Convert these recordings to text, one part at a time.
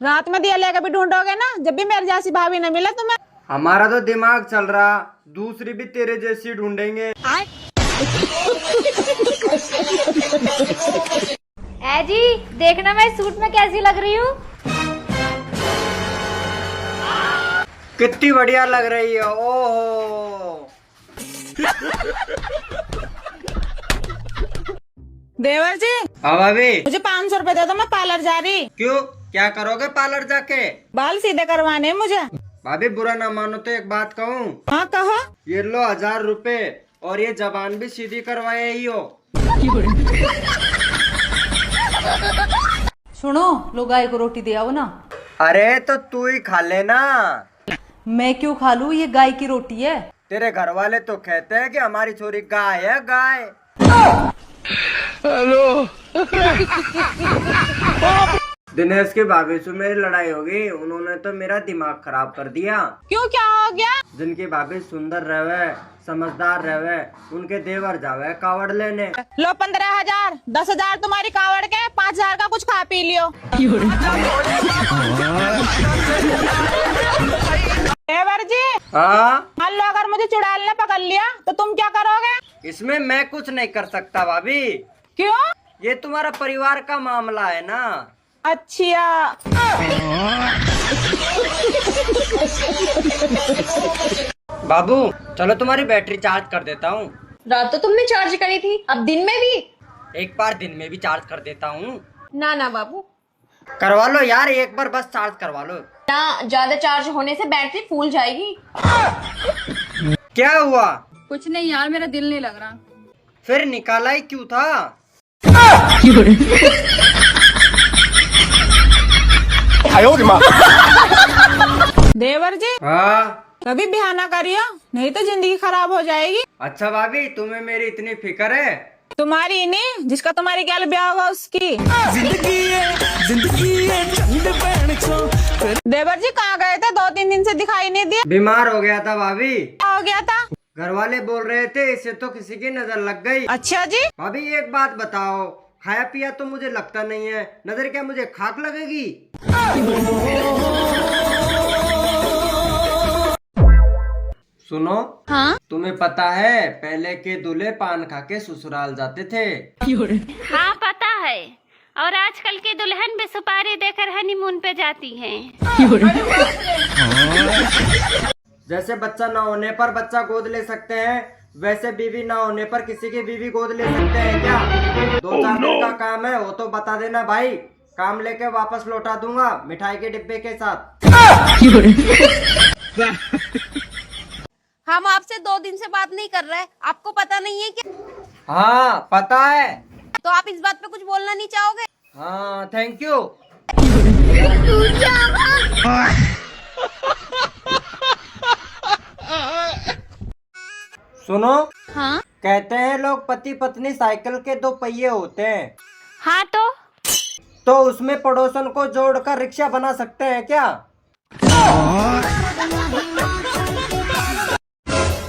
रात में दिया लेकर भी ढूंढोगे ना, जब भी मेरे जैसी भाभी न मिले तुम्हें। हमारा तो दिमाग चल रहा, दूसरी भी तेरे जैसी ढूंढेंगे। ए जी, देखना मैं इस सूट में कैसी लग रही हूँ। कितनी बढ़िया लग रही है। ओहो। देवर जी, हाँ भाभी। मुझे 500 रुपए दे दो, मैं पार्लर जा रही। क्यों, क्या करोगे पार्लर जाके? बाल सीधे करवाने हैं मुझे। भाभी बुरा ना मानो तो एक बात कहूँ। हाँ कहो। ये लो 1000 रुपए, और ये जबान भी सीधी करवाए ही हो। सुनो, लो गाय को रोटी दे आओ ना। अरे तो तू ही खा लेना। मैं क्यों खा लूं, ये गाय की रोटी है। तेरे घर वाले तो कहते हैं कि हमारी छोरी गाय है, गाय। दिनेश की भाभी से मेरी लड़ाई होगी, उन्होंने तो मेरा दिमाग खराब कर दिया। क्यों, क्या हो गया? जिनकी भाभी सुंदर रहे, समझदार रहे, उनके देवर जावे कावड़ लेने। लो 15,000, 10,000 तुम्हारी कावड़ के, 5,000 का कुछ खा पी लियो। देवर जी, हाँ, मान लो अगर मुझे चुड़ैल ने पकड़ लिया तो तुम क्या करोगे? इसमें मैं कुछ नहीं कर सकता भाभी। क्यों? ये तुम्हारा परिवार का मामला है ना। अच्छा। बाबू चलो तुम्हारी बैटरी चार्ज कर देता हूँ। रात तो तुमने चार्ज करी थी, अब दिन में भी? एक बार दिन में भी चार्ज कर देता हूँ। ना ना बाबू, करवा लो यार, एक बार बस चार्ज करवा लो ना, ज्यादा चार्ज होने से बैटरी फूल जाएगी। क्या हुआ? कुछ नहीं यार, मेरा दिल नहीं लग रहा। फिर निकाला ही क्यों था? देवर जी, हाँ। कभी बहाना करियो, नहीं तो जिंदगी खराब हो जाएगी। अच्छा भाभी, तुम्हें मेरी इतनी फिक्र है? तुम्हारी नहीं, जिसका तुम्हारी क्या ब्याह होगा उसकी। देवर जी कहाँ गए थे, 2-3 दिन से दिखाई नहीं दिए। बीमार हो गया था भाभी। क्या हो गया था? घर वाले बोल रहे थे इससे तो किसी की नजर लग गई। अच्छा जी। भाभी एक बात बताओ, खाया पिया तो मुझे लगता नहीं है, नजर क्या मुझे खाक लगेगी? सुनो। हाँ? तुम्हें पता है पहले के दूल्हे पान खा के ससुराल जाते थे? हाँ पता है, और आजकल के दुल्हन भी सुपारी देकर हनीमून पे जाती हैं। जैसे बच्चा ना होने पर बच्चा गोद ले सकते हैं, वैसे बीवी ना होने पर किसी की बीवी गोद ले सकते हैं क्या? 2-4 दिन का काम है, वो तो बता देना भाई, काम लेके वापस लौटा दूंगा मिठाई के डिब्बे के साथ। हम आपसे 2 दिन से बात नहीं कर रहे, आपको पता नहीं है क्या? हाँ पता है। तो आप इस बात पे कुछ बोलना नहीं चाहोगे? हाँ थैंक यू। सुनो। हाँ? कहते हैं लोग पति पत्नी साइकिल के 2 पहिए होते हैं, हाँ तो उसमें पड़ोसन को जोड़कर रिक्शा बना सकते हैं क्या?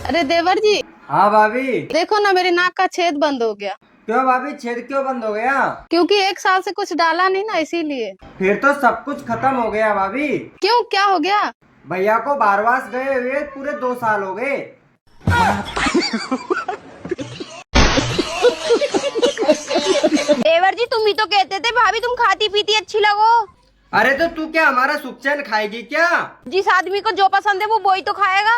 अरे देवर जी, हाँ भाभी। देखो ना मेरी नाक का छेद बंद हो गया। क्यों भाभी, छेद क्यों बंद हो गया? क्योंकि 1 साल से कुछ डाला नहीं ना, इसीलिए। फिर तो सब कुछ खत्म हो गया भाभी। क्यों, क्या हो गया? भैया को बारवास गए हुए पूरे 2 साल हो गए। देवर जी, तुम ही तो कहते थे भाभी तुम खाती पीती अच्छी लगो। अरे तो तू क्या हमारा सुख चैन खाएगी क्या? जिस आदमी को जो पसंद है वो वही तो खाएगा।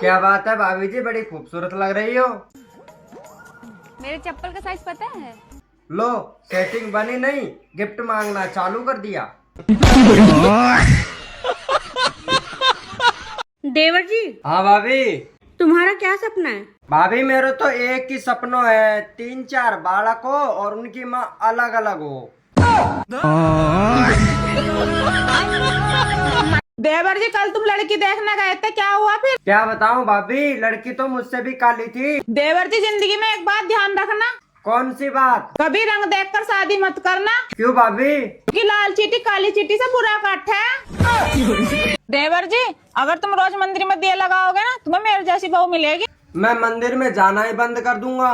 क्या बात है भाभी जी, बड़ी खूबसूरत लग रही हो। मेरे चप्पल का साइज पता है? लो सेटिंग बनी नहीं, गिफ्ट मांगना चालू कर दिया। देवर जी, हाँ भाभी। तुम्हारा क्या सपना है? भाभी मेरे तो एक ही सपनों है, 3-4 बालक हो और उनकी माँ अलग अलग हो। देवर जी, कल तुम लड़की देखने गए थे, क्या हुआ फिर? क्या बताऊं भाभी, लड़की तो मुझसे भी काली थी। देवर जी, जिंदगी में एक बात ध्यान रखना, कौन सी बात? कभी रंग देखकर शादी मत करना, क्यों भाभी? क्योंकि लाल चीटी काली चीटी से बुरा काट है। देवर जी, अगर तुम रोज मंदिर में दिया लगाओगे ना, तुम्हें मेरे जैसी बहू मिलेगी। मैं मंदिर में जाना ही बंद कर दूंगा।